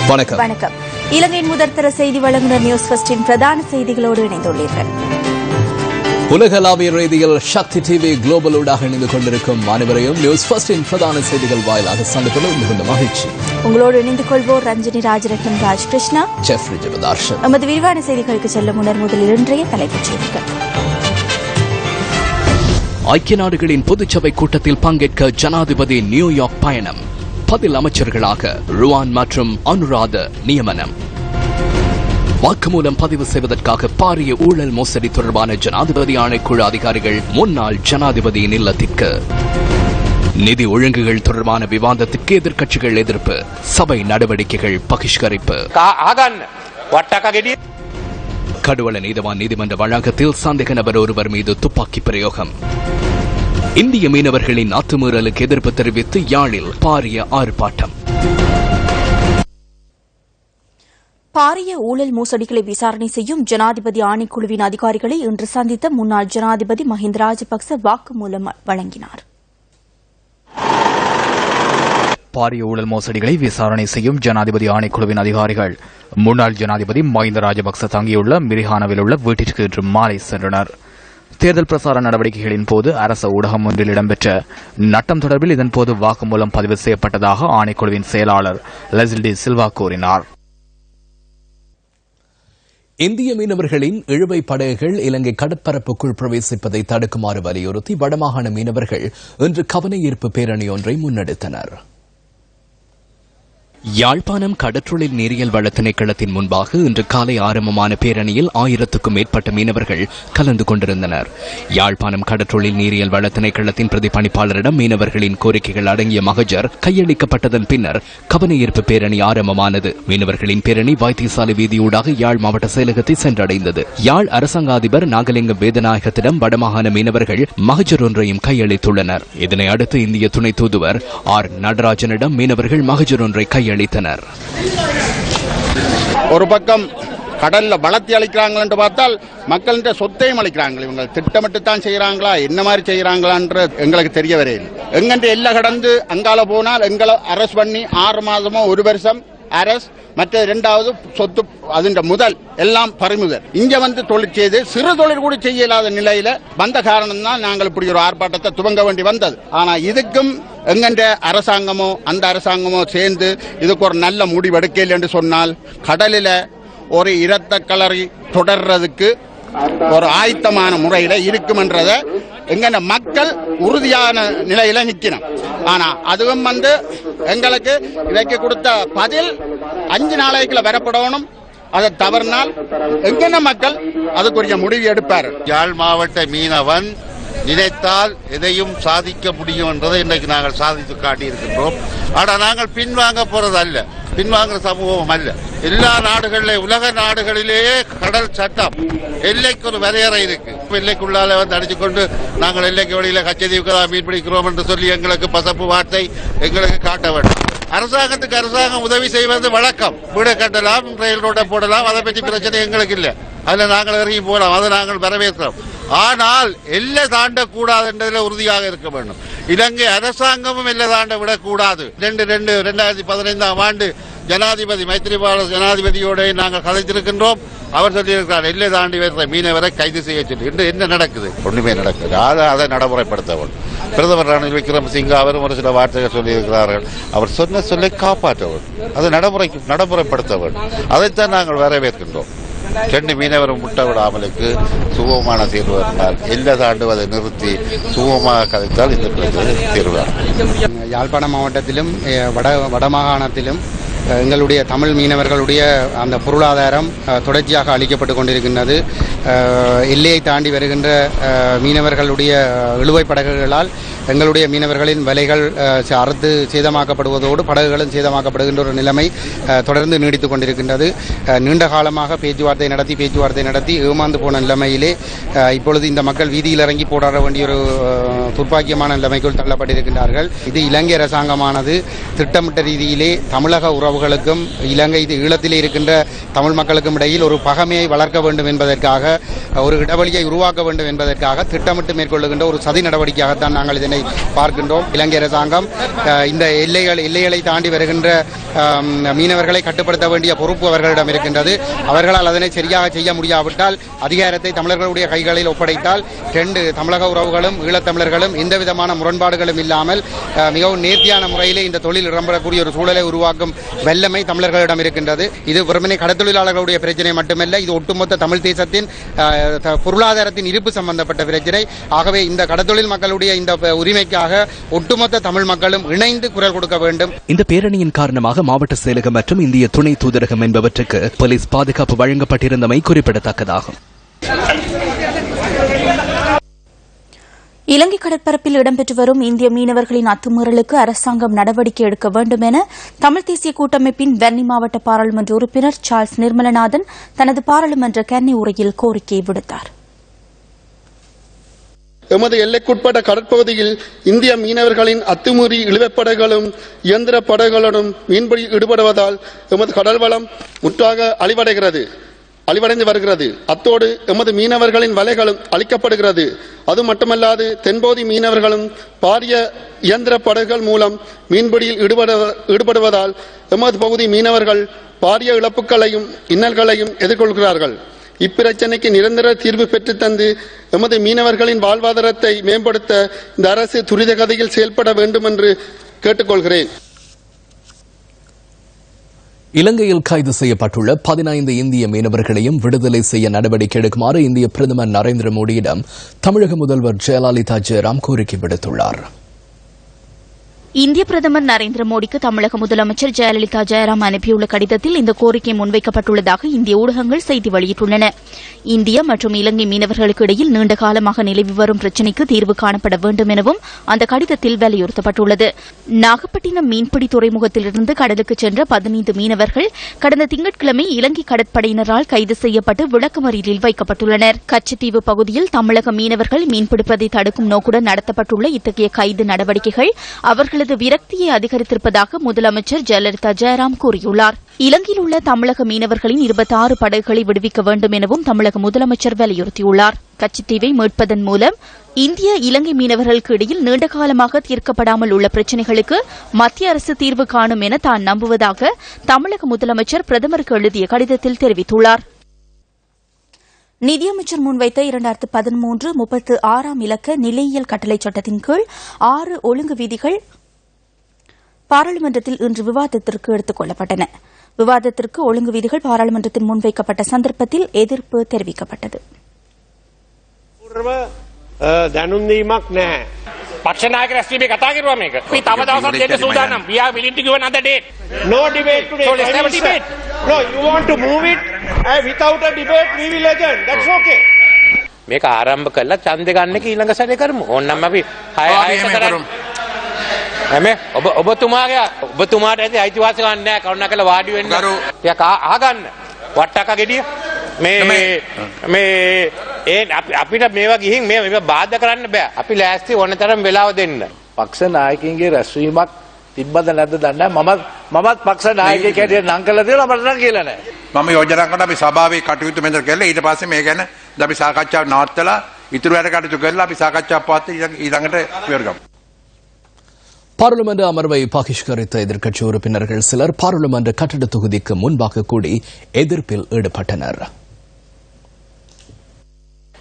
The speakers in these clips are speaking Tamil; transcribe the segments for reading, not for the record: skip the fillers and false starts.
வணக்கம். இலங்கையின் முதற்தர செய்தி வழங்குனர் நியூஸ் ஃபர்ஸ்டின் பிரதான செய்திகளோடு இணைந்துள்ளீர்கள். உலகளாவிய ரீதியில் சக்தி டிவி குளோபலோடாக இணைந்து கொண்டிருக்கும் அனைவரையும் நியூஸ் ஃபர்ஸ்டின் பிரதான செய்திகள் வாயிலாக சந்திப்பது மிகுந்த மகிழ்ச்சி. உங்களோடு இணைந்து கொள்வோர் ரஞ்சினி ராஜரட்னம், ராஜ்கிருஷ்ணா, ஜெஃப்ரி ஜெபதார்ஷன். நமது விரிவான செய்திகளுக்கு செல்ல முன்னர் முதலில் இன்றைய தலைப்புச் செய்திகள். ஐக்கிய நாடுகளின் பொதுச்சபை கூட்டத்தில் பங்கேற்க ஜனாதிபதி நியூயார்க் பயணம். 10 அமைச்சர்களாக ருவான் மற்றும் அனுராத நியமனம். வாக்குமூலம் பதிவு செய்வதற்காக பாரிய ஊழல் மோசடி தொடர்பான ஜனாதிபதி ஆணைக்குழு அதிகாரிகள் முன்னாள் ஜனாதிபதியின் இல்லத்திற்கு. நிதி ஒழுங்குகள் தொடர்பான விவாதத்திற்கு எதிர்க்கட்சிகள் எதிர்ப்பு. சபை நடவடிக்கைகள் பகிஷ்கரிப்பு. கடுவள நீதவான் நீதிமன்ற வளாகத்தில் சந்தேக நபர் ஒருவர் மீது துப்பாக்கி பிரயோகம். இந்திய மீனவர்களின் அத்துமீறலுக்கு எதிர்ப்பு தெரிவித்து யாழில் பாரிய ஆர்ப்பாட்டம். பாரிய ஊழல் மோசடிகளை விசாரணை செய்யும் ஜனாதிபதி ஆணைக்குழுவின் அதிகாரிகளை இன்று சந்தித்த முன்னாள் ஜனாதிபதி மஹிந்த ராஜபக்ச வாக்குமூலம் வழங்கினார். பாரிய ஊழல் மோசடிகளை விசாரணை செய்யும் ஜனாதிபதி ஆணைக்குழுவின் அதிகாரிகள் முன்னாள் ஜனாதிபதி மஹிந்த ராஜபக்ச தங்கியுள்ள மிரிஹானவில் உள்ள வீட்டிற்கு இன்று மாலை சென்றனர். தேர்தல் பிரசார நடவடிக்கைகளின் போது அரச ஊடகம் ஒன்றில் இடம்பெற்ற நட்டம் தொடர்பில் இதன்போது வாக்குமூலம் பதிவு செய்யப்பட்டதாக ஆணைக்குழுவின் செயலாளர் லெஸ்லி சில்வா கூறினார். இந்திய மீனவர்களின் இழுவை படகுகள் இலங்கை கடற்பரப்புக்குள் பிரவேசிப்பதை தடுக்குமாறு வலியுறுத்தி வடமாகாண மீனவர்கள் இன்று கவன ஈர்ப்பு பேரணி ஒன்றை முன்னெடுத்தனர். யாழ்ப்பாணம் கடற்றொழில் நீரியல் வள திணைக்களத்தின் முன்பாக இன்று காலை ஆரம்பமான பேரணியில் 1000க்கும் மேற்பட்ட மீனவர்கள் கலந்து கொண்டிருந்தனர். யாழ்ப்பாணம் கடற்றொழில் நீரியல் வள திணைக்களத்தின் பிரதிபலிப்பாளரிடம் மீனவர்களின் கோரிக்கைகள் அடங்கிய மகஜர் கையளிக்கப்பட்டதன் பின்னர் கவன ஈர்ப்பு பேரணி ஆரம்பமானது. மீனவர்களின் பேரணி வைத்தியசாலை வீதியூடாக யாழ் மாவட்ட செயலகத்தை சென்றடைந்தது. யாழ் அரசாங்க அதிபர் நாகலிங்கம் வேதநாயகத்திடம் வடமாகாண மீனவர்கள் மகஜர் ஒன்றையும் கையளித்துள்ளனர். இதனை அடுத்து இந்திய துணை தூதுவர் ஆர் நடராஜனிடம் மீனவர்கள் மகஜர் ஒன்றை கையளித்தனர். ஒரு பக்கம் கடல்ல பலத்தை அளிக்கிறாங்க என்று பார்த்தால் மக்களின் சொத்தையும் அளிக்கிறாங்க. இவங்க திட்டமிட்டு தான் செய்யறாங்களா, என்ன மாதிரி செய்யறாங்களான்ற எங்களுக்கு தெரிய வரையில். எங்கென்று எல்லாம் கடந்து அங்கால போனால் எங்களை அரெஸ்ட் பண்ணி 6 மாதமோ 1 வருஷம் அரசு மற்ற 2வது சொத்து அதிண்ட முதல் எல்லாம் பறிமுதல். இங்க வந்து தொழில் செய்து சிறு தொழில் கூட செய்ய இயலாத நிலையில வந்த காரணம் தான் நாங்கள் இப்படி ஒரு ஆர்ப்பாட்டத்தை துவங்க வேண்டி வந்தது. ஆனா இதுக்கும் எங்கென்ற அரசாங்கமோ அந்த அரசாங்கமோ சேர்ந்து இதுக்கு ஒரு நல்ல முடிவெடுக்கல என்று சொன்னால் கடலில ஒரு இரத்த கலரி தொடர்றதுக்கு ஒரு ஆயத்தமான முறையில இருக்கும்ன்றத எங்க மக்கள் உறுதியான நிலையில நிக்கணும். ஆனா அதுவும் வந்து எங்களுக்கு இதைக்கு கொடுத்த பதில் 5 நாளைக்குள்ள வரப்படணும். அதை தவறினால் எங்கென்ன மக்கள் அதுக்குரிய முடிவு எடுப்பார். யாழ் மாவட்ட மீனவன் நினைத்தால் எதையும் சாதிக்க முடியும் என்றதை இன்றைக்கு நாங்கள் சாதித்து காட்டியிருக்கின்றோம். ஆனால் நாங்கள் பின்வாங்க போறது அல்ல, பின்வாங்குற சமூகம் அல்ல. எல்லா நாடுகளிலே உலக நாடுகளிலேயே கடல் சட்டம் எல்லைக்கு ஒரு வரையறை இருக்கு. எல்லைக்குள்ளால வந்து அடிச்சு கொண்டு நாங்கள் எல்லைக்கு வழியில கச்சதீவுக்கு தான் மீன் பிடிக்கிறோம் என்று சொல்லி எங்களுக்கு பசப்பு வார்த்தை எங்களுக்கு காட்ட வேண்டும். அரசாங்கத்துக்கு அரசாங்கம் உதவி செய்வது வழக்கம். வீடு கட்டலாம், ரயில் ரோட்டை போடலாம், அதை பற்றி பிரச்சனை எங்களுக்கு இல்லை. அதுல நாங்கள் இறங்கி போகலாம், அதை நாங்கள் வரவேற்கிறோம். ஆனால் எல்லை தாண்டக்கூடாது என்றதில் உறுதியாக இருக்க வேண்டும். இலங்கை அரசாங்கமும் எல்லை தாண்ட விடக்கூடாது. 2015ஆம் ஆண்டு ஜனாதிபதி மைத்திரிபால ஜனாதிபதியோட நாங்கள் கலைத்திருக்கின்றோம். அவர் சொல்லியிருக்கிறார் எல்லை தாண்டி வருகிற மீனவரை கைது செய்ய சொல்லி. இன்று என்ன நடக்குது? ஒன்றுமே நடக்குது. அதை நடைமுறைப்படுத்த வேண்டும். பிரதமர் ரணில் விக்ரமசிங்க அவரும் ஒரு சில வார்த்தைகள் சொல்லியிருக்கிறார்கள். அவர் சொன்ன சொல்லை காப்பாற்ற வேண்டும், அதை நடைமுறைப்படுத்த வேண்டும். அதைத்தான் நாங்கள் வரவேற்கின்றோம். 2 மீனவரும் முட்ட விடாமலுக்கு சுகமான தீர்வு இருந்தால் எல்லை தாண்டுவதை நிறுத்தி சுகமாக கதைத்தால் இந்த பிரச்சனை தீர்வாகும். யாழ்ப்பாணம் மாவட்டத்திலும் வடமாகாணத்திலும் எங்களுடைய தமிழ் மீனவர்களுடைய அந்த பொருளாதாரம் தொடர்ச்சியாக அளிக்கப்பட்டு கொண்டிருக்கின்றது. எல்லையை தாண்டி வருகின்ற மீனவர்களுடைய இழுவை படகுகளால் எங்களுடைய மீனவர்களின் வலைகள் அறுத்து சேதமாக்கப்படுவதோடு படகுகளும் சேதமாக்கப்படுகின்ற ஒரு நிலைமை தொடர்ந்து நீடித்துக் கொண்டிருக்கின்றது. நீண்ட காலமாக பேச்சுவார்த்தை நடத்தி ஏமாந்து போன நிலைமையிலே இப்பொழுது இந்த மக்கள் வீதியில் இறங்கி போராட வேண்டிய ஒரு துர்ப்பாக்கியமான நிலைமைக்குள் தள்ளப்பட்டிருக்கின்றார்கள். இது இலங்கை அரசாங்கமானது திட்டமிட்ட ரீதியிலே தமிழக உறவுகளுக்கும் இலங்கை ஈழத்திலே இருக்கின்ற தமிழ் மக்களுக்கும் இடையில் ஒரு பகைமையை வளர்க்க வேண்டும் என்பதற்காக, ஒரு இடைவெளியை உருவாக்க வேண்டும் என்பதற்காக திட்டமிட்டு மேற்கொள்ளுகின்ற ஒரு சதி நடவடிக்கையாகத்தான் நாங்கள் இதனை பார்க்கின்றோம். இலங்கை அரசாங்கம் இந்த எல்லைகளை தாண்டி வருகின்ற மீனவர்களை கட்டுப்படுத்த வேண்டிய பொறுப்பு அவர்களிடம் இருக்கின்றது. அவர்களால் அதனை சரியாக செய்ய முடியாவிட்டால் அதிகாரத்தை தமிழர்களுடைய கைகளில் ஒப்படைத்தால் தமிழக உறவுகளும் ஈழத்தமிழர்களும் எந்த விதமான முரண்பாடுகளும் இல்லாமல் மிகவும் நேர்த்தியான முறையிலே இந்த தொழில் இடம்பெறக்கூடிய ஒரு சூழலை உருவாக்கும் வல்லமை தமிழர்களிடம் இருக்கின்றது. இது வெறுமனே கடத்தொழிலாளர்களுடைய பிரச்சனை மட்டுமல்ல, இது ஒட்டுமொத்த தமிழ் தேசத்தின் பொருளாதாரத்தின் இருப்பு சம்பந்தப்பட்ட பிரச்சனை. ஆகவே இந்த கடத்தொழில் மக்களுடைய இந்த உரிமைக்காக ஒட்டுமொத்த தமிழ் மக்களும் இணைந்து குரல் கொடுக்க வேண்டும். இந்த பேரணியின் காரணமாக மாவட்ட செயலகம் மற்றும் இந்திய துணை தூதரகம் என்பவற்றுக்கு போலீஸ் பாதுகாப்பு வழங்கப்பட்டிருந்தமை குறிப்பிடத்தக்கதாகும். இலங்கை கடற்பரப்பில் இடம்பெற்று வரும் இந்திய மீனவர்களின் அத்துமீறலுக்கு அரசாங்கம் நடவடிக்கை எடுக்க வேண்டும் என தமிழ் தேசிய கூட்டமைப்பின் வன்னி மாவட்ட பாராளுமன்ற உறுப்பினர் சார்ல்ஸ் நிர்மலநாதன் தனது பாராளுமன்ற கன்னி உரையில் கோரிக்கை விடுத்தார். எமது எல்லைக்குட்பட்ட கடற்பகுதியில் இந்திய மீனவர்களின் அத்துமீறி இழுவைப்படைகளும் இயந்திர படைகளுடன் மீன்பிடி ஈடுபடுவதால் எமது கடல் வளம் முற்றாக அழிவடைந்து வருகிறது. அத்தோடு எமது மீனவர்களின் வலைகளும் அழிக்கப்படுகிறது. அது மட்டுமல்லாது தென்போதி மீனவர்களும் பாரிய இயந்திர படைகள் மூலம் மீன்பிடியில் ஈடுபடுவதால் எமது பகுதி மீனவர்கள் பாரிய இழப்புகளையும் இன்னல்களையும் எதிர்கொள்கிறார்கள். இப்பிரச்சனைக்கு நிரந்தர தீர்வு பெற்றுத் தந்து எமது மீனவர்களின் வாழ்வாதாரத்தை மேம்படுத்த இந்த அரசு துரித கதியில் செயல்பட வேண்டும் என்று கேட்டுக்கொள்கிறேன். இலங்கையில் கைது செய்யப்பட்டுள்ள 15 இந்திய மீனவர்களையும் விடுதலை செய்ய நடவடிக்கை எடுக்குமாறு இந்திய பிரதமர் நரேந்திர மோடியிடம் தமிழக முதல்வர் ஜெயலலிதா ஜெயராம் கோரிக்கை விடுத்துள்ளார். இந்திய பிரதமர் நரேந்திர மோடிக்கு தமிழக முதலமைச்சர் ஜெயலலிதா ஜெயராம் அனுப்பியுள்ள கடிதத்தில் இந்த கோரிக்கை முன்வைக்கப்பட்டுள்ளதாக இந்திய ஊடகங்கள் செய்தி வெளியிட்டுள்ளன. இந்திய மற்றும் இலங்கை மீனவர்களுக்கு இடையில் நீண்ட காலமாக நிலவி வரும் பிரச்சினைக்கு தீர்வு காணப்பட வேண்டும் எனவும் அந்த கடிதத்தில் வலியுறுத்தப்பட்டுள்ளது. நாகப்பட்டினம் மீன்பிடி துறைமுகத்திலிருந்து கடலுக்கு சென்ற 15 மீனவர்கள் கடந்த திங்கட்கிழமை இலங்கை கடற்படையினரால் கைது செய்யப்பட்டு விளக்கமறியலில் வைக்கப்பட்டுள்ளனர். கச்சத்தீவு பகுதியில் தமிழக மீனவர்கள் மீன்பிடிப்பதை தடுக்கும் நோக்குடன் நடத்தப்பட்டுள்ள இத்தகைய கைது நடவடிக்கைகள் அவர்களது விரக்தியை அதிகரித்திருப்பதாக முதலமைச்சர் ஜெயலலிதா ஜெயராம் கூறியுள்ளார். இலங்கையில் உள்ள தமிழக மீனவர்களின் 26 படகுகளை விடுவிக்க வேண்டும் எனவும் தமிழக முதலமைச்சர் வலியுறுத்தியுள்ளார். கச்சத்தீவை மீட்பதன் மூலம் இந்திய இலங்கை மீனவர்களுக்கு இடையில் நீண்டகாலமாக தீர்க்கப்படாமல் உள்ள பிரச்சினைகளுக்கு மத்திய அரசு தீர்வு காணும் என தான் நம்புவதாக தமிழக முதலமைச்சர் பிரதமருக்கு எழுதிய கடிதத்தில் தெரிவித்துள்ளார். நிதியமைச்சர் முன்வைத்த 2013-36 இலக்க நிலையியல் கட்டளை சட்டத்தின் கீழ் 6 ஒழுங்கு விதிகள் பாராளுமன்றத்தில் இன்று விவாதத்திற்கு எடுத்துக் கொள்ளப்பட்டன. விவாதத்திற்கு ஒழுங்கு விதிகள் பாராளுமன்றத்தில் முன்வைக்கப்பட்ட சந்தர்ப்பத்தில் எதிர்ப்பு தெரிவிக்கப்பட்டது. පක්ෂනායක රැස්වීමේ කතා කරුවා මේක. අපි තව දවසක් දෙන්න සූදානම්. We are willing to give another date. No debate today. So let's have a debate. No, you want to move it without a debate, we will adjourn. That's okay. මේක ආරම්භ කළා ඡන්දේ ගන්න එක ඊළඟ සැරේ කරමු. ඕනනම් අපි 6 කරමු. එමෙ ඔබතුමාට ඇති අයිතිවාසිකම් නැහැ. කරුණාකරලා වාඩි වෙන්න. ටිකක් අහගන්න. වට්ටක ගෙඩිය. මේ අපිට මේවා ගිහින් මේවා බාධා කරන්න බෑ. අපි ලෑස්ති ඕනතරම් වෙලාව දෙන්න. පක්ෂ නායකයින්ගේ රැස්වීමක් තිබ්බද නැද්ද දන්නේ නැහැ. මමත් පක්ෂ නායකයෙක් හැටියට නම් කළා තියෙනවා මට නම් කියලා නැහැ. මම යෝජනා කරනවා අපි සභාවේ කටයුතු මෙතන කළා. ඊට පස්සේ මේ ගැන අපි සාකච්ඡාව නවත්තලා ඉතුරු වැඩ කටයුතු කරලා අපි සාකච්ඡාව පවත්වා ඊළඟට විවරගමු. பாராளுமன்ற அமர்வை பகிஷ்கரித்த எதிர்க்கட்சி உறுப்பினர்கள் சிலர் பாராளுமன்ற கட்டட தொகுதிக்கு முன்பாக கூடி எதிர்ப்பில் ஈடுபட்டனர்.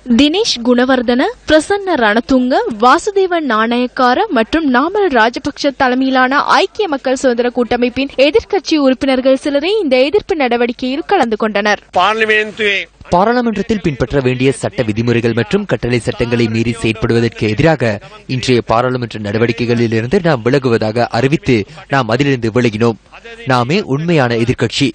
தினேஷ் குணவர்தன, பிரசன்ன ரணதுங்க, வாசுதேவன் நாணயக்கார மற்றும் நாமல் ராஜபக்ஷ தலைமையிலான ஐக்கிய மக்கள் சுதந்திர கூட்டமைப்பின் எதிர்க்கட்சி உறுப்பினர்கள் சிலரே இந்த எதிர்ப்பு நடவடிக்கையில் கலந்து கொண்டனர். பாராளுமன்றத்தில் பின்பற்ற வேண்டிய சட்ட விதிமுறைகள் மற்றும் கட்டளை சட்டங்களை மீறி செயற்படுவதற்கு எதிராக இன்றைய பாராளுமன்ற நடவடிக்கைகளில் இருந்து நாம் விலகுவதாக அறிவித்து நாம் அதிலிருந்து விலகினோம். நாமே உண்மையான எதிர்க்கட்சி.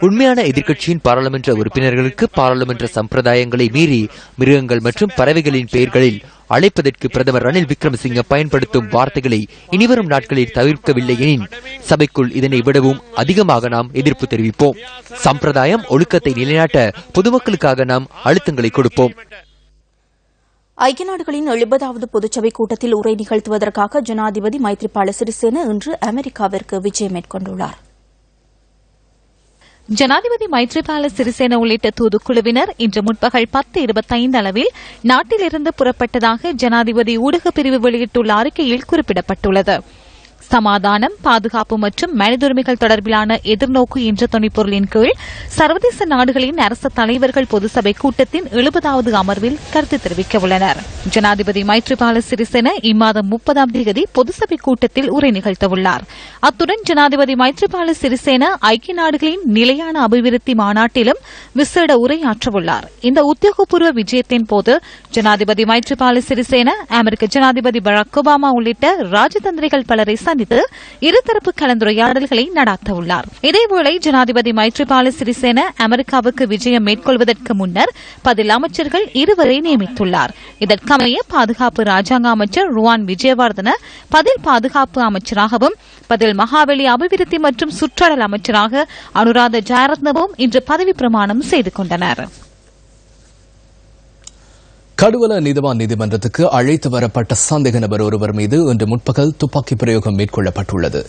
உண்மையான எதிர்க்கட்சியின் பாராளுமன்ற உறுப்பினர்களுக்கு பாராளுமன்ற சம்பிரதாயங்களை மீறி மிருகங்கள் மற்றும் பறவைகளின் பெயர்களில் அழைப்பதற்கு பிரதமர் ரணில் விக்ரமசிங்க பயன்படுத்தும் வார்த்தைகளை இனிவரும் நாட்களில் தவிர்க்கவில்லை எனின் சபைக்குள் இதனை விடவும் அதிகமாக நாம் எதிர்ப்பு தெரிவிப்போம். சம்பிரதாயம் ஒழுக்கத்தை நிலைநாட்ட பொதுமக்களுக்காக நாம் அழுத்தங்களை கொடுப்போம். ஐக்கிய நாடுகளின் 70வது பொதுச்சபை கூட்டத்தில் உரை நிகழ்த்துவதற்காக ஜனாதிபதி மைத்ரிபால சிறிசேன இன்று அமெரிக்காவிற்கு விஜயம் மேற்கொண்டுள்ளார். ஜனாதிபதி மைத்ரிபால சிறிசேன உள்ளிட்ட தூதுக்குழுவினர் இன்று முற்பகல் 10:25 அளவில் நாட்டிலிருந்து புறப்பட்டதாக ஜனாதிபதி ஊடகப் பிரிவு வெளியிட்டுள்ள அறிக்கையில் குறிப்பிடப்பட்டுள்ளது. சமாதானம், பாதுகாப்பு மற்றும் மனிதுரிமைகள் தொடர்பிலான எதிர்நோக்கு என்ற துணைப்பொருளின் கீழ் சர்வதேச நாடுகளின் அரசு தலைவர்கள் பொதுசபை கூட்டத்தின் 70வது அமர்வில் கருத்து தெரிவிக்க உள்ளனர். ஜனாதிபதி மைத்ரிபால சிறிசேன இம்மாதம் 30ஆம் தேதி பொதுசபை கூட்டத்தில் உரை நிகழ்த்தவுள்ளார். அத்துடன் ஜனாதிபதி மைத்ரிபால சிறிசேன ஐக்கிய நாடுகளின் நிலையான அபிவிருத்தி மாநாட்டிலும் விசேட உரையாற்றவுள்ளார். இந்த உத்தியோகபூர்வ விஜயத்தின் போது ஜனாதிபதி மைத்ரிபால சிறிசேன அமெரிக்க ஜனாதிபதி பராக் ஒபாமா உள்ளிட்ட ராஜதந்திரிகள் பலரை சந்தித்து இருதரப்பு கலந்துரையாடல்களை நடாத்தவுள்ளார். இதேவேளை ஜனாதிபதி மைத்ரிபால சிறிசேன அமெரிக்காவுக்கு விஜயம் மேற்கொள்வதற்கு முன்னர் 10 அமைச்சர்கள் இருவரை நியமித்துள்ளார். இதற்கமைய பாதுகாப்பு ராஜாங்க அமைச்சர் ருவான் விஜயவர்தன பதில் பாதுகாப்பு அமைச்சராகவும் பதில் மகாவெளி அபிவிருத்தி மற்றும் சுற்றாடல் அமைச்சராக அனுராத ஜெயரத்னவும் இன்று பதவி பிரமாணம் செய்து கொண்டனர். கடுவல நீதவான் நீதிமன்றத்துக்கு அழைத்து வரப்பட்ட சந்தேக நபர் ஒருவர் மீது இன்று முற்பகல் துப்பாக்கி பிரயோகம் மேற்கொள்ளப்பட்டுள்ளது.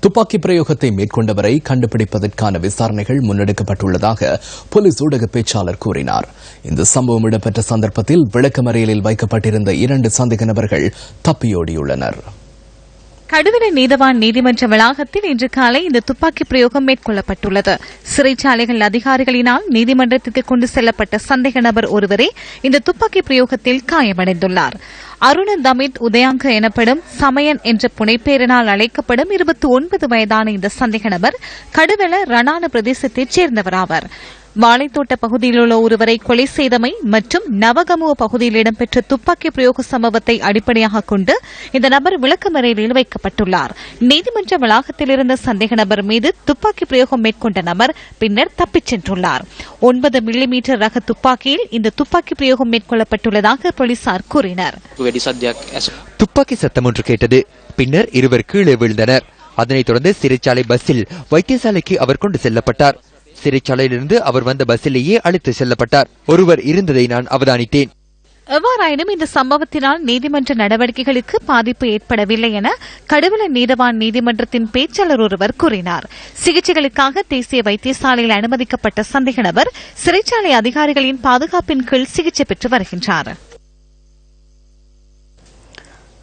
துப்பாக்கி பிரயோகத்தை மேற்கொண்டவரை கண்டுபிடிப்பதற்கான விசாரணைகள் முன்னெடுக்கப்பட்டுள்ளதாக போலீஸ் ஊடக பேச்சாளர் கூறினார். இந்த சம்பவம் இடம்பெற்ற சந்தர்ப்பத்தில் விளக்கமறியலில் வைக்கப்பட்டிருந்த 2 சந்தேக நபர்கள் தப்பியோடியுள்ளனர். கடுவல நீதவான் நீதிமன்ற வளாகத்தில் இன்று காலை இந்த துப்பாக்கி பிரயோகம் மேற்கொள்ளப்பட்டுள்ளது. சிறைச்சாலைகள் அதிகாரிகளினால் நீதிமன்றத்திற்கு கொண்டு செல்லப்பட்ட சந்தேக நபர் ஒருவரே இந்த துப்பாக்கி பிரயோகத்தில் காயமடைந்துள்ளார். அருண தமிட் உதயாங்க எனப்படும் சமயன் என்ற புனைப்பெயரினால் அழைக்கப்படும் 29 வயதான இந்த சந்தேக நபர் கடுவல ரணான பிரதேசத்தைச் சேர்ந்தவராவார். வாழைத்தோட்ட பகுதியில் உள்ள ஒருவரை கொலை செய்தமை மற்றும் நவகமுவ பகுதியில் இடம்பெற்ற துப்பாக்கி பிரயோக சம்பவத்தை அடிப்படையாக கொண்டு இந்த நபர் விளக்கமறியலில் வைக்கப்பட்டுள்ளார். நீதிமன்ற வளாகத்தில் இருந்த சந்தேக நபர் மீது துப்பாக்கி பிரயோகம் மேற்கொண்ட நபர் பின்னர் தப்பிச் சென்றுள்ளார். 9 மில்லிமீட்டர் ரக துப்பாக்கியில் இந்த துப்பாக்கி பிரயோகம் மேற்கொள்ளப்பட்டுள்ளதாக போலீசார் கூறினர். துப்பாக்கி சத்தம் ஒன்று கேட்டது. பின்னர் இருவர் கீழே விழுந்தனர். அதனைத் தொடர்ந்து சிறைச்சாலை பஸ்ஸில் வைத்தியசாலைக்கு அவர் கொண்டு செல்லப்பட்டார். சிறைச்சாலையிலிருந்து அவர் வந்த பஸ்ஸிலேயே அழைத்து செல்லப்பட்டார். ஒருவர் இருந்ததை நான் அவதானித்தேன். எவ்வாறாயினும் இந்த சம்பவத்தினால் நீதிமன்ற நடவடிக்கைகளுக்கு பாதிப்பு ஏற்படவில்லை என கடுவல நீதவான் நீதிமன்றத்தின் பேச்சாளர் ஒருவர் கூறினார். சிகிச்சைகளுக்காக தேசிய வைத்தியசாலையில் அனுமதிக்கப்பட்ட சந்தேக நபர் சிறைச்சாலை அதிகாரிகளின் பாதுகாப்பின் கீழ் சிகிச்சை பெற்று வருகின்றார்.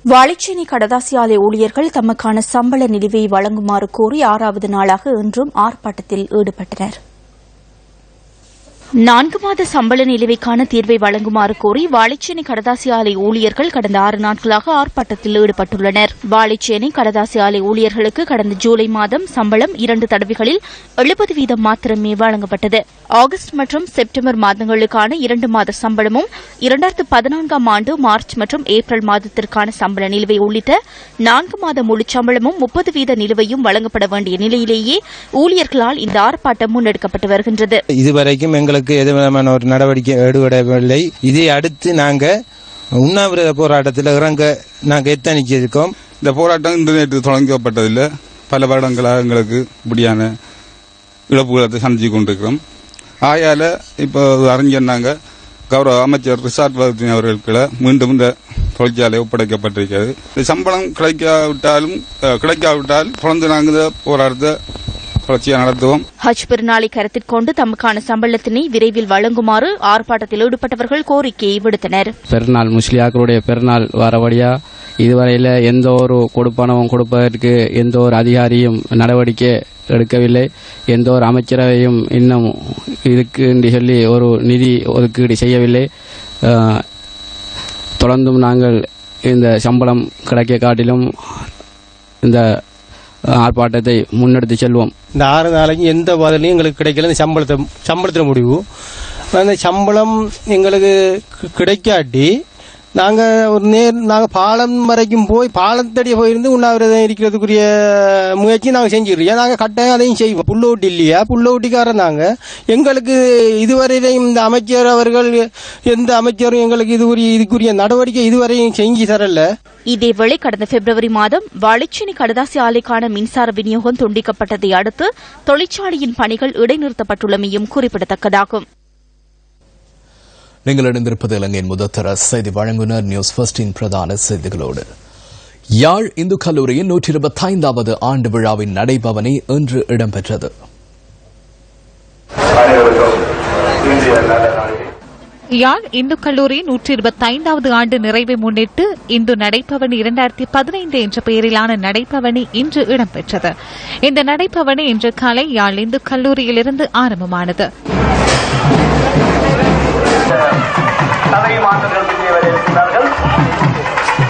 வாழைச்சேனை கடதாசி ஆலை ஊழியர்கள் தமக்கான சம்பள நிலுவையை வழங்குமாறு கோரி 6வது நாளாக இன்றும் ஆர்ப்பாட்டத்தில் ஈடுபட்டனர். 4 மாத சம்பள நிலுவைக்கான தீர்வை வழங்குமாறு கோரி வாழைச்சேனை கடதாசி ஆலை ஊழியர்கள் கடந்த 6 நாட்களாக ஆர்ப்பாட்டத்தில் ஈடுபட்டுள்ளனர். வாழைச்சேனை கடதாசி ஆலை ஊழியர்களுக்கு கடந்த ஜூலை மாதம் சம்பளம் 2 தடவைகளில் 70% மாத்திரமே வழங்கப்பட்டது. ஆகஸ்ட் மற்றும் செப்டம்பர் மாதங்களுக்கான 2 மாத சம்பளமும் 2014ஆம் ஆண்டு மார்ச் மற்றும் ஏப்ரல் மாதத்திற்கான சம்பள நிலுவை உள்ளிட்ட 4 மாத முழு சம்பளமும் 30% நிலுவையும் வழங்கப்பட வேண்டிய நிலையிலேயே ஊழியர்களால் இந்த ஆர்ப்பாட்டம் முன்னெடுக்கப்பட்டு வருகின்றது. இதுவரைக்கும் எங்களுக்கு எதுவிதமான ஒரு நடவடிக்கை ஈடுபடவில்லை. இதை அடுத்து நாங்க உண்ணாவிரத போராட்டத்தில் இறங்க நாங்க எத்தனிச்சிருக்கோம். இந்த போராட்டம் இன்டர்நெட் தொடங்கப்பட்டதில்லை. பல வருடங்களாக எங்களுக்கு இப்படியான இழப்புகளை சந்திச்சு கொண்டிருக்கிறோம். ஆயால இப்போ அறிஞர்னாங்க கௌரவ அமைச்சர் ரிஷாட் வர்தீன் அவர்களுக்கு மீண்டும் இந்த தொழிற்சாலை ஒப்படைக்கப்பட்டிருக்கிறது. சம்பளம் கிடைக்காவிட்டால் தொடர்ந்து நாங்கள் போராட்டத்தை ஹஜ் பெருநாளை கருத்தில் கொண்டு தமக்கான சம்பளத்தினை விரைவில் வழங்குமாறு ஆர்ப்பாட்டத்தில் ஈடுபட்டவர்கள் கோரிக்கையை விடுத்தனர். பெருநாள் முஸ்லிம்களுடைய பெருநாள் வரபடியா இதுவரையில் எந்த ஒரு கொடுப்பனவும் கொடுப்பதற்கு எந்த ஒரு அதிகாரியும் நடவடிக்கை எடுக்கவில்லை. எந்த ஒரு அமைச்சரவையும் இன்னும் இதுக்கு என்று சொல்லி ஒரு நிதி ஒதுக்கீடு செய்யவில்லை. தொடர்ந்தும் நாங்கள் இந்த சம்பளம் கிடைக்க காட்டிலும் இந்த ஆர்ப்பாட்டத்தை முன்னெடுத்து செல்வோம். இந்த 6 நாளைக்கு எந்த பதிலையும் எங்களுக்கு கிடைக்கல. இந்த சம்பளத்தில் முடிவு அந்த சம்பளம் எங்களுக்கு கிடைக்காட்டி நாங்க பாலம் வரைக்கும் போய் பாலத்தடியே போயிருந்து உண்ணாவிரதம் இருக்கிறதுக்குரிய முயற்சி நாங்க செஞ்சிருக்கோம். நாங்க கட்டாயம் அதையும் செய்வோம். புல்லோட்டி இல்லையா, புல்லோட்டிக்காரன் நாங்க. எங்களுக்கு இதுவரையிலையும் இந்த அமைச்சர் அவர்கள் எந்த அமைச்சரும் எங்களுக்கு இதுக்குரிய நடவடிக்கை இதுவரையும் செஞ்சு தரல. இதேவேளை கடந்த பிப்ரவரி மாதம் வாழைச்சேனை கடதாசி ஆலைக்கான மின்சார விநியோகம் துண்டிக்கப்பட்டதை அடுத்து தொழிற்சாலையின் பணிகள் இடைநிறுத்தப்பட்டுள்ளமையும் குறிப்பிடத்தக்கதாகும். நீங்கள் இணைந்திருப்பது இலங்கையின் முதற்தர செய்தி வழங்குனர் நியூஸ் ஃபர்ஸ்டின் பிரதான செய்திகளோடு. யாழ் இந்து கல்லூரியின் 125வது ஆண்டு விழாவின் நடைபவனி இன்று இடம்பெற்றது. யாழ் இந்து கல்லூரி 125வது ஆண்டு நிறைவை முன்னிட்டு இந்து நடைபவனி 2015 என்ற பெயரிலான நடைபவனி இன்று இடம்பெற்றது. இந்த நடைபவனி இன்று காலை யாழ் இந்து கல்லூரியிலிருந்து ஆரம்பமானது.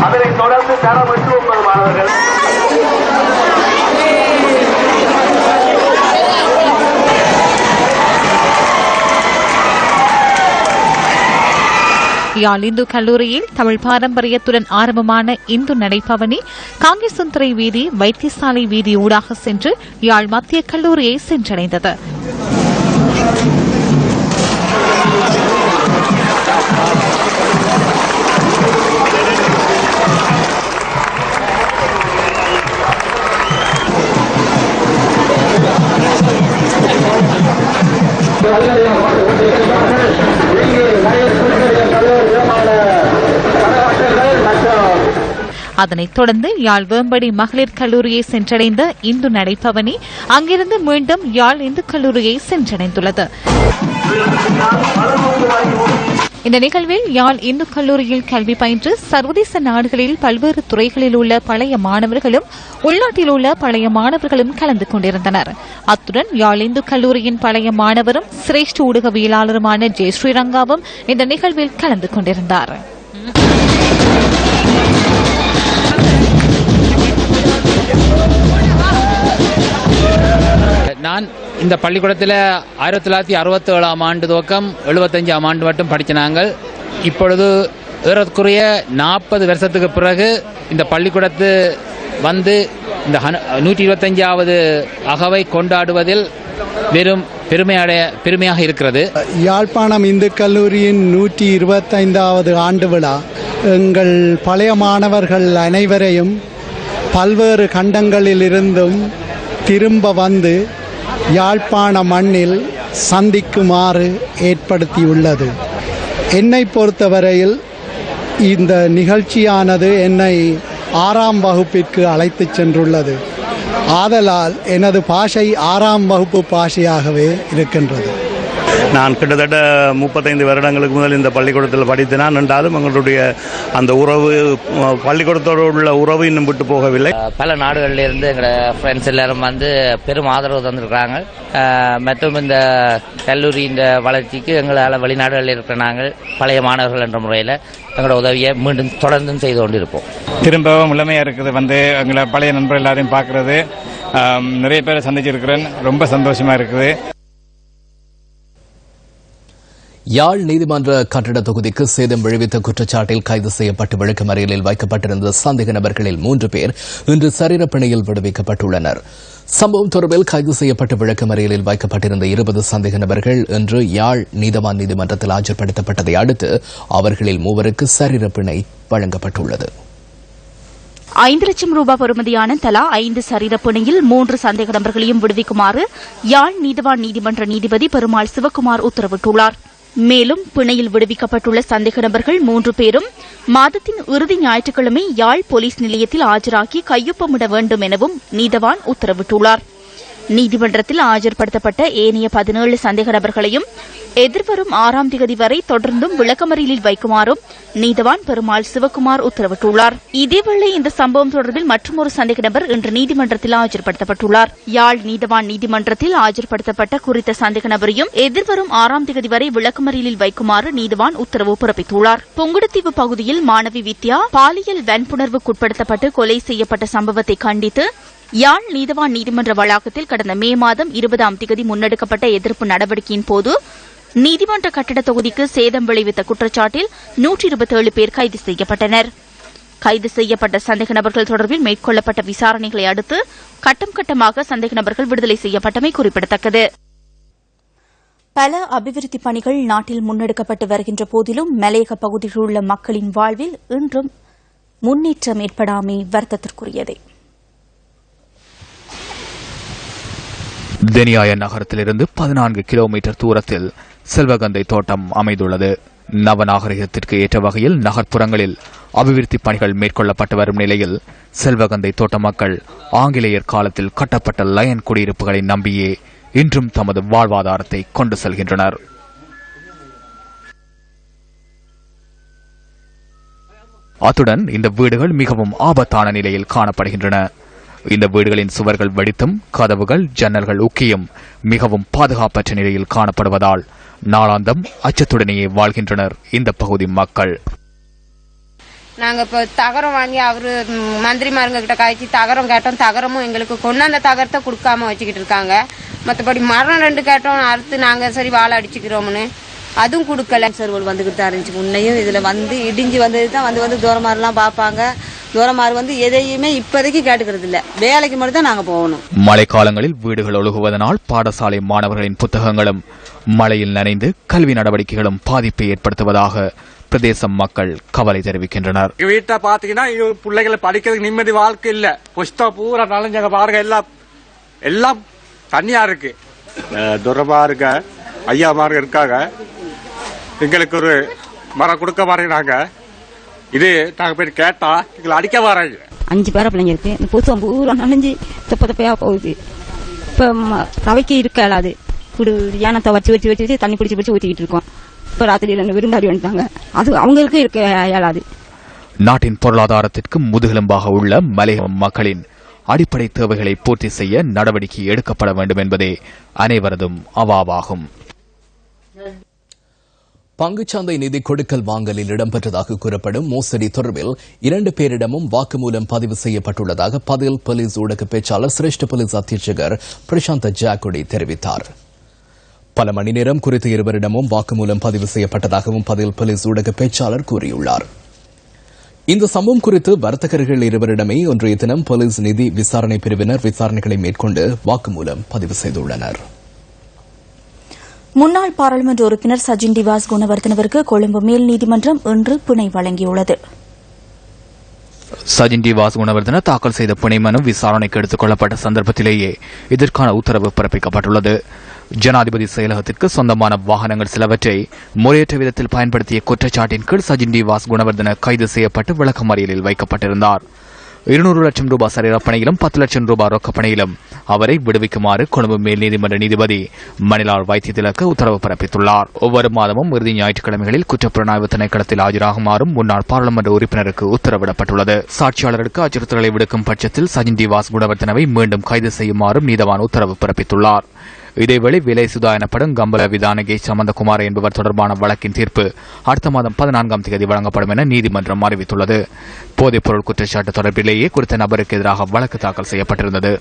அதனைத் தொடர்ந்து தரம் 9 மாணவர்கள் யாழ் இந்து கல்லூரியில் தமிழ் பாரம்பரியத்துடன் ஆரம்பமான இந்து நடைபவனி காங்கேசன்துறை வீதி, வைத்தியசாலை வீதி ஊடாக சென்று யாழ் மத்திய கல்லூரியை சென்றடைந்தது. அதனைத் தொடர்ந்து யாழ் வேம்படி மகளிர் கல்லூரியை சென்றடைந்த இந்து நடைபவனி அங்கிருந்து மீண்டும் யாழ் இந்து கல்லூரியை சென்றடைந்துள்ளது. இந்த நிகழ்வில் யாழ் இந்து கல்லூரியில் கல்வி பயின்று சர்வதேச நாடுகளில் பல்வேறு துறைகளில் உள்ள பழைய மாணவர்களும் உள்நாட்டில் உள்ள பழைய மாணவர்களும் கலந்து கொண்டிருந்தனர். அத்துடன் யாழ் இந்து கல்லூரியின் பழைய மாணவரும் சிரேஷ்ட ஊடகவியலாளருமான ஜெய் ஸ்ரீரங்காவும் இந்த நிகழ்வில் கலந்து கொண்டிருந்தார். நான் இந்த பள்ளிக்கூடத்தில் 1967ஆம் ஆண்டு துவக்கம் 75ஆம் ஆண்டு மட்டும் படித்த நாங்கள் இப்பொழுது ஏறக்குறைய 40 வருஷத்துக்கு பிறகு இந்த பள்ளிக்கூடத்து வந்து இந்த 125வது அகவை கொண்டாடுவதில் வெறும் பெருமையாக இருக்கிறது. யாழ்ப்பாணம் இந்து கல்லூரியின் 125வது ஆண்டு விழா எங்கள் பழைய மாணவர்கள் அனைவரையும் பல்வேறு கண்டங்களிலிருந்தும் திரும்ப வந்து யாழ்ப்பாண மண்ணில் சந்திக்குமாறு ஏற்படுத்தியுள்ளது. என்னை பொறுத்தவரையில் இந்த நிகழ்ச்சியானது என்னை 6ஆம் வகுப்பிற்கு அழைத்துச் சென்றுள்ளது. ஆதலால் எனது பாஷை 6ஆம் வகுப்பு பாஷையாகவே இருக்கின்றது. நான் கிட்டத்தட்ட 35 வருடங்களுக்கு முதல் இந்த பள்ளிக்கூடத்தில் படித்தேன் என்றாலும் எங்களுடைய அந்த உறவு, பள்ளிக்கூடத்தோடு உள்ள உறவு இன்னும் விட்டு போகவில்லை. பல நாடுகளிலிருந்து எங்களோட ஃப்ரெண்ட்ஸ் எல்லாரும் வந்து பெரும் ஆதரவு தந்திருக்கிறாங்க. மற்றும் இந்த கல்லூரி இந்த வளர்ச்சிக்கு எங்களால் வெளிநாடுகளில் இருக்கிற நாங்கள் பழைய மாணவர்கள் என்ற முறையில் எங்களோட உதவியை மீண்டும் தொடர்ந்தும் செய்து கொண்டிருப்போம். திரும்பவும் இளமையாக இருக்குது வந்து எங்களை பழைய நண்பர்கள் எல்லாரையும் பார்க்கறது, நிறைய பேரை சந்திச்சிருக்கிறேன். ரொம்ப சந்தோஷமாக இருக்குது. யாழ் நீதிமன்ற கட்டிட தொகுதிக்கு சேதம் விளைவித்த குற்றச்சாட்டில் கைது செய்யப்பட்டு விளக்கமறியலில் வைக்கப்பட்டிருந்த சந்தேக நபர்களில் 3 பேர் இன்று சரீரப்பிணையில் விடுவிக்கப்பட்டுள்ளனர். சம்பவம் தொடர்பில் கைது செய்யப்பட்டு விளக்கமறியலில் வைக்கப்பட்டிருந்த 20 சந்தேக நபர்கள் இன்று யாழ் நீதவான் நீதிமன்றத்தில் ஆஜர்படுத்தப்பட்டதை அடுத்து அவர்களில் 3 சரீரப்பிணை வழங்கப்பட்டுள்ளது. 5 லட்சம் ரூபாய் பெறுமதியான தலா 5 சரீரப்பிணையில் 3 சந்தேக நபர்களையும் விடுவிக்குமாறு யாழ் நீதவான் நீதிமன்ற நீதிபதி பெருமாள் சிவக்குமார் உத்தரவிட்டுள்ளார். மேலும் பிணையில் விடுவிக்கப்பட்டுள்ள சந்தேக நபர்கள் 3 பேரும் மாதத்தின் இறுதி ஞாயிற்றுக்கிழமை யாழ் போலீஸ் நிலையத்தில் ஆஜராகி கையொப்பமிட வேண்டும் எனவும் நீதவான் உத்தரவிட்டுள்ளார். நீதிமன்றத்தில் ஆஜர்படுத்தப்பட்ட ஏனைய 17 சந்தேக நபர்களையும் எதிர்வரும் 6ஆம் தேதி வரை தொடர்ந்தும் விளக்கமறியலில் வைக்குமாறும் நீதவான் பெருமாள் சிவக்குமார் உத்தரவிட்டுள்ளார். இதேவேளை இந்த சம்பவம் தொடர்பில் மற்றொரு சந்தேக நபர் இன்று நீதிமன்றத்தில் ஆஜர்படுத்தப்பட்டுள்ளார். யாழ் நீதவான் நீதிமன்றத்தில் ஆஜர்படுத்தப்பட்ட குறித்த சந்தேக நபரையும் எதிர்வரும் 6ஆம் தேதி வரை விளக்கமறியலில் வைக்குமாறு நீதவான் உத்தரவு பிறப்பித்துள்ளார். புங்குடுதீவு பகுதியில் மாணவி வித்யா பாலியல் வன்புணர்வுக்குட்படுத்தப்பட்டு கொலை செய்யப்பட்ட சம்பவத்தை கண்டித்து யாழ் நீதவான் நீதிமன்ற வளாகத்தில் கடந்த மே மாதம் 20ஆம் தேதி முன்னெடுக்கப்பட்ட எதிர்ப்பு நடவடிக்கையின் போது நீதிமன்ற கட்டட தொகுதிக்கு சேதம் விளைவித்த குற்றச்சாட்டில் 127 பேர் கைது செய்யப்பட்டனர். கைது செய்யப்பட்ட சந்தேக நபர்கள் தொடர்பில் மேற்கொள்ளப்பட்ட விசாரணைகளை அடுத்து கட்டம் கட்டமாக சந்தேக நபர்கள் விடுதலை செய்யப்பட்டமை குறிப்பிடத்தக்கது. பல அபிவிருத்தி பணிகள் நாட்டில் முன்னெடுக்கப்பட்டு வருகின்ற போதிலும் மலையக பகுதிகளில் உள்ள மக்களின் வாழ்வில் இன்றும் முன்னேற்றம் ஏற்படாமை வருத்தத்திற்குரியது. தெனியாய நகரத்திலிருந்து 14 கிலோமீட்டர் தூரத்தில் செல்வகந்தை தோட்டம் அமைந்துள்ளது. நவநாகரிகத்திற்கு ஏற்ற வகையில் நகர்ப்புறங்களில் அபிவிருத்தி பணிகள் மேற்கொள்ளப்பட்டு வரும் நிலையில் செல்வகந்தை தோட்ட மக்கள் ஆங்கிலேயர் காலத்தில் கட்டப்பட்ட லயன் குடியிருப்புகளை நம்பியே இன்றும் தமது வாழ்வாதாரத்தை கொண்டு செல்கின்றனர். அத்துடன் இந்த வீடுகள் மிகவும் ஆபத்தான நிலையில் காணப்படுகின்றன. இந்த வீடுகளின் சுவர்கள் வெடித்தும் கதவுகள் ஜன்னல்கள் உக்கியும் மிகவும் பாதுகாப்பற்ற நிலையில் காணப்படுவதால் நாளாந்தம் அச்சத்துடனேயே வாழ்கின்றனர் இந்த பகுதி மக்கள். நாங்க இப்ப தகரம் வாங்கி அவரு மந்திரிமாருங்க கிட்ட காய்ச்சி தகரம் கேட்டோம். தகரமும் எங்களுக்கு கொண்டாந்த தகரத்தை கொடுக்காம வச்சுக்கிட்டு இருக்காங்க. மற்றபடி மரம் 2 கேட்டோம், அறுத்து நாங்க சரி வாழை அடிச்சுக்கிறோம்னு அதுவும் கொடுக்கல. சர்வல் வந்துகிட்டு தான் இருந்துச்சு. முன்னையும் இதுல வந்து இடிஞ்சு வந்தது தான் வந்து தூரமாரெல்லாம் பார்ப்பாங்க. தூரமாறு எதையுமே இப்போதைக்கு கேட்டுக்கிறது இல்ல. வேலைக்கு மட்டும் தான் நாங்க போகணும். மழைக்காலங்களில் வீடுகள் ஒழுகுவதனால் பாடசாலை மாணவர்களின் புத்தகங்களும் மழையில் நனைந்து கல்வி நடவடிக்கைகளும் பாதிப்பை ஏற்படுத்துவதாக பிரதேச மக்கள் கவலை தெரிவிக்கின்றனர். வீட்டை பாத்தீங்கன்னா பிள்ளைகளை படிக்கிறதுக்கு நிம்மதி வாழ்க்கை இல்ல. புஸ்தகம் பூரா நலஞ்சாங்க பாருங்க. எல்லாம் தனியா இருக்கு. துரமா இருக்க ஐயா மார்க இருக்காங்க. எங்களுக்கு ஒரு மரம் கொடுக்க மாட்டேங்கிறாங்க. இது நாங்க போய் கேட்டா எங்களை அடிக்க வராங்க. 5 பேர பிள்ளைங்க இருக்கு. இந்த புத்தகம் பூரா நனைஞ்சு தப்பையா போகுது. இப்ப தவைக்கு இருக்காது. யானத்தை வச்சு வச்சு வச்சு தண்ணி பிடிச்சி பிடிச்சி ஊத்திக்கிட்டு இருக்கோம். இப்ப ராத்திரி 2 விருந்தாடி வந்துட்டாங்க. அது அவங்களுக்கு இருக்க இயலாது. நாட்டின் பொருளாதாரத்திற்கு முதுகெலும்பாக உள்ள மலையக மக்களின் அடிப்படை தேவைகளை பூர்த்தி செய்ய நடவடிக்கை எடுக்கப்பட வேண்டும் என்பதே அனைவரதும் அவாவாகும். பங்குச்சந்தை நிதி கொடுக்கல் வாங்கலில் இடம்பெற்றதாக கூறப்படும் மோசடி தொடர்பில் 2 பேரிடமும் வாக்குமூலம் பதிவு செய்யப்பட்டுள்ளதாக பதில் போலீஸ் ஊடக பேச்சாளர் சிரேஷ்ட போலீஸ் அத்தீட்சகர் பிரசாந்த் ஜாக்குடி தெரிவித்தார். பல மணி நேரம் குறித்த இருவரிடமும் வாக்குமூலம் பதிவு செய்யப்பட்டதாகவும் பதில் போலீஸ் ஊடக பேச்சாளர் கூறியுள்ளார். இந்த சம்பவம் குறித்து வர்த்தகர்கள் இருவரிடமே இன்றைய தினம் போலீஸ் நிதி விசாரணை பிரிவினர் விசாரணைகளை மேற்கொண்டு வாக்குமூலம் பதிவு செய்துள்ளனர். முன்னாள் பாராளுமன்ற உறுப்பினர் சஜின் டிவாஸ் குணவர்தனவிற்கு கொழும்பு மேல் நீதிமன்றம் இன்று பிணை வழங்கியுள்ளது. சஜின் டிவாஸ் குணவர்தன தாக்கல் செய்த பிணை மனு விசாரணைக்கு எடுத்துக் கொள்ளப்பட்ட சந்தர்ப்பத்திலேயே இதற்கான உத்தரவு பிறப்பிக்கப்பட்டுள்ளது. ஜனாதிபதி செயலகத்திற்கு சொந்தமான வாகனங்கள் சிலவற்றை முறையற்ற விதத்தில் பயன்படுத்திய குற்றச்சாட்டின் கீழ் சஜின் டிவாஸ் குணவர்தன கைது செய்யப்பட்டு விளக்கமறியலில் வைக்கப்பட்டிருந்தார். 200 லட்சம் ரூபாய் சரீரப்பணையிலும் 10 லட்சம் ரூபாய் ரொக்கப்பணையிலும் அவரை விடுவிக்குமாறு கொழும்பு மேல் நீதிமன்ற நீதிபதி மணிலால் வைத்தியதிலக்கு உத்தரவு பிறப்பித்துள்ளார். ஒவ்வொரு மாதமும் இறுதி ஞாயிற்றுக்கிழமைகளில் குற்றப்புலனாய்வு திணைக்களத்தில் ஆஜராகுமாறும் முன்னாள் பாராளுமன்ற உறுப்பினருக்கு உத்தரவிடப்பட்டுள்ளது. சாட்சியாளருக்கு அச்சுறுத்தல்களை விடுக்கும் பட்சத்தில் சஜின் டிவாஸ் குணவர்தனவை மீண்டும் கைது செய்யுமாறும் நீதவான் உத்தரவு பிறப்பித்துள்ளார். இதேவேளை விலை சுதா எனப்படும் கம்பல விதானகே சமந்தகுமார் என்பவர் தொடர்பான வழக்கின் தீர்ப்பு அடுத்த மாதம் 14ஆம் தேதி வழங்கப்படும் என நீதிமன்றம் அறிவித்துள்ளது. போதைப் பொருள் குற்றச்சாட்டு தொடர்பிலேயே குறித்த நபருக்கு எதிராக வழக்கு தாக்கல் செய்யப்பட்டிருந்தது.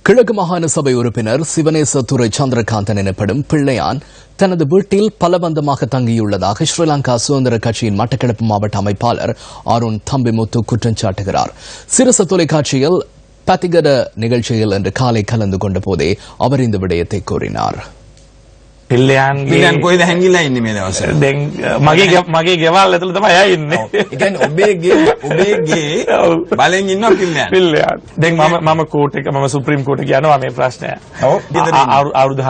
கிழக்கு மாகாண சபை உறுப்பினர் சிவனேசதுரை சந்திரகாந்தன் எனப்படும் பிள்ளையான் தனது வீட்டில் பலபந்தமாக தங்கியுள்ளதாக ஸ்ரீலங்கா சுதந்திர கட்சியின் மட்டக்களப்பு மாவட்ட அமைப்பாளர் அருண் தம்பிமுத்து குற்றம் சாட்டுகிறார். சிரச தொலைக்காட்சியில் பத்திகட நிகழ்ச்சியில் இன்று காலை கலந்து கொண்ட போதே அவர் இந்த விடயத்தை கூறினார். පිල්ලයන් කොයිද හැංගිලා ඉන්නේ මේ දවස්වල? දැන් මගේ ගෙවල් ඇතුළේ තමයි එයා ඉන්නේ. ඒ කියන්නේ ඔබේ ගේ බලෙන් ඉන්නවා පිල්ලයන්. දැන් මම කෝට් එක මම සුප්‍රීම කෝට් එක යනවා මේ ප්‍රශ්නය. ඔව් අවුරුදු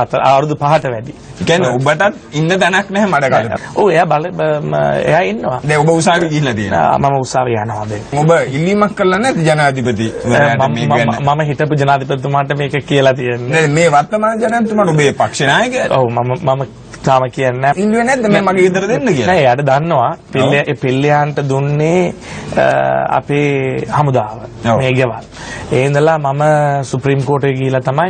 5ට වැඩි. ඒ කියන්නේ ඔබටත් ඉන්න තැනක් නැහැ මඩකලේ. ඔව් එයා ඉන්නවා. දැන් ඔබ උසාවිය ගිහිල්ලා තියෙනවා. මම උසාවිය යනවා දැන්. ඔබ ඉල්ලීමක් කරලා නැද්ද ජනාධිපති? මම හිටපු ජනාධිපතිතුමාට මේක කියලා තියෙන්නේ. මේ වර්තමාන ජනාධිපතිතුමාට ඔබේ පක්ෂ නායකයා? ඔව් මම තාම කියන්නේ ඉල්ලුවේ නැද්ද මේ මගේ ගෙදර දෙන්න කියලා? නෑ එයාට දන්නවා පිල්ලයන්ට දුන්නේ අපේ හමුදාව මේ ගෙවල්. ඒ ඉඳලා මම සුප්‍රීම කෝට් එකේ ගිහිල්ලා තමයි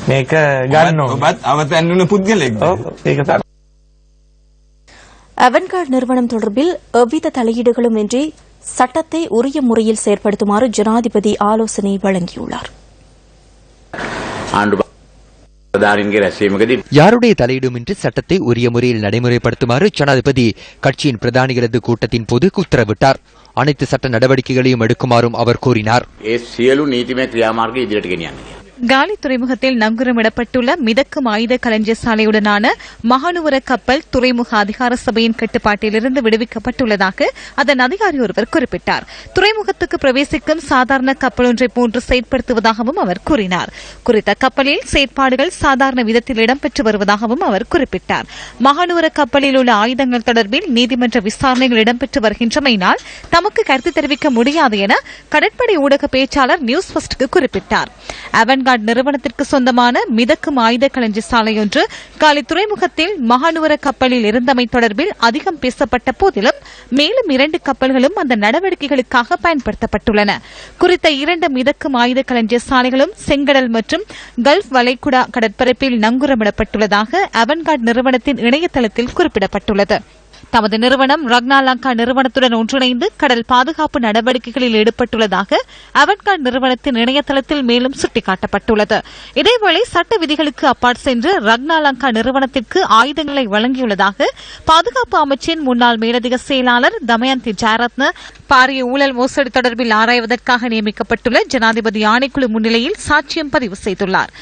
මේක ගන්න ඕනේ. ඔබත් අවතැන්නුන පුද්ගලෙක්. ඔව් ඒක තමයි. அவன்கார்ட் நிறுவனம் தொடர்பில் எவ்வித தலையீடுகளும் இன்றி சட்டத்தை உரிய முறையில் செயற்படுத்துமாறு ஜனாதிபதி ஆலோசனை வழங்கியுள்ளார். யாருடைய தலையீடுமின்றி சட்டத்தை உரிய முறையில் நடைமுறைப்படுத்துமாறு ஜனாதிபதி கட்சியின் பிரதானிகளது கூட்டத்தின் போது உத்தரவிட்டார். அனைத்து சட்ட நடவடிக்கைகளையும் எடுக்குமாறும் அவர் கூறினார். காலி துறைமுகத்தில் நங்கூரமிடப்பட்டுள்ள மிதக்கும் ஆயுத களஞ்சிய சாலையுடனான மகானுவர கப்பல் துறைமுக அதிகார சபையின் கட்டுப்பாட்டிலிருந்து விடுவிக்கப்பட்டுள்ளதாக அதன் அதிகாரி ஒருவர் குறிப்பிட்டார். துறைமுகத்துக்கு பிரவேசிக்கும் சாதாரண கப்பல் ஒன்றை போன்று செயற்படுத்துவதாகவும் அவர் கூறினார். குறித்த கப்பலில் செயற்பாடுகள் சாதாரண விதத்தில் இடம்பெற்று வருவதாகவும் அவர் குறிப்பிட்டார். மகானுவர கப்பலில் உள்ள ஆயுதங்கள் தொடர்பில் நீதிமன்ற விசாரணைகள் இடம்பெற்று வருகின்றமையினால் தமக்கு கருத்து தெரிவிக்க முடியாது என கடற்படை ஊடக பேச்சாளர் நியூஸ் ஃபர்ஸ்டுக்கு குறிப்பிட்டார். அவன்கார்ட் நிறுவனத்திற்கு சொந்தமான மிதக்கும் ஆயுத களஞ்சிய சாலையொன்று காலி துறைமுகத்தில் மகானுவர கப்பலில் இருந்தமை தொடர்பில் அதிகம் பேசப்பட்ட போதிலும் மேலும் 2 கப்பல்களும் அந்த நடவடிக்கைகளுக்காக பயன்படுத்தப்பட்டுள்ளன. குறித்த 2 மிதக்கும் ஆயுத களஞ்சிய சாலைகளும் செங்கடல் மற்றும் கல்ஃப் வளைகுடா கடற்பரப்பில் நங்கூரமிடப்பட்டுள்ளதாக அவன்கார்ட் நிறுவனத்தின் இணையதளத்தில் குறிப்பிடப்பட்டுள்ளது. தமது நிறுவனம் ரக்னாலங்கா நிறுவனத்துடன் ஒன்றிணைந்து கடல் பாதுகாப்பு நடவடிக்கைகளில் ஈடுபட்டுள்ளதாக அவன்கார்ட் நிறுவனத்தின் இணையதளத்தில் மேலும் சுட்டிக்காட்டப்பட்டுள்ளது. இதேவேளை சட்ட விதிகளுக்கு அப்பாற் சென்று ரக்னாலங்கா நிறுவனத்திற்கு ஆயுதங்களை வழங்கியுள்ளதாக பாதுகாப்பு அமைச்சின் முன்னாள் மேலதிக செயலாளர் தமயந்தி ஜெயரத்ன பாரிய ஊழல் மோசடி தொடர்பில் ஆராய்வதற்காக நியமிக்கப்பட்டுள்ள ஜனாதிபதி ஆணைக்குழு முன்னிலையில் சாட்சியம் பதிவு செய்துள்ளார்.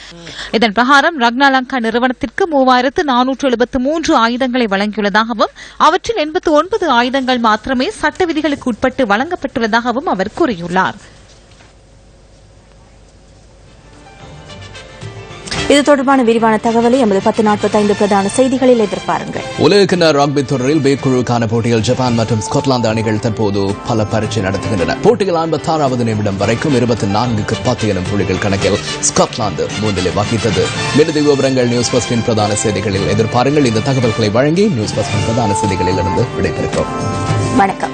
இதன் பிரகாரம் ரக்னாலங்கா நிறுவனத்திற்கு 3473 ஆயுதங்களை வழங்கியுள்ளதாகவும் அவற்றில் 89 ஆயுதங்கள் மாத்திரமே சட்ட விதிகளுக்கு உட்பட்டு வழங்கப்பட்டுள்ளதாகவும் அவர் கூறியுள்ளார். இது தொடர்பான விரிவான தகவலை எமது 10:45 பிரதான செய்திகளில் எதிர்பாருங்கள். உலகக்கிண ராக்பி தொடரில் பே குழுக்கான போட்டியில் ஜப்பான் மற்றும் ஸ்காட்லாந்து அணிகள் தற்போது பல பரீட்சை நடத்துகின்றன. போட்டியில் 56வது நிமிடம் வரைக்கும் 24-10 எனும் புள்ளிகள் கணக்கில் ஸ்காட்லாந்து முன்னிலை வகித்தது. மேலதிக விவரங்கள் நியூஸ் ஃபர்ஸ்டின் பிரதான செய்திகளில் எதிர்பாருங்கள். இந்த தகவல்களை வழங்கி நியூஸ் ஃபர்ஸ்டின் பிரதான செய்திகளில் இருந்து விடைபெறுகிறோம். வணக்கம்.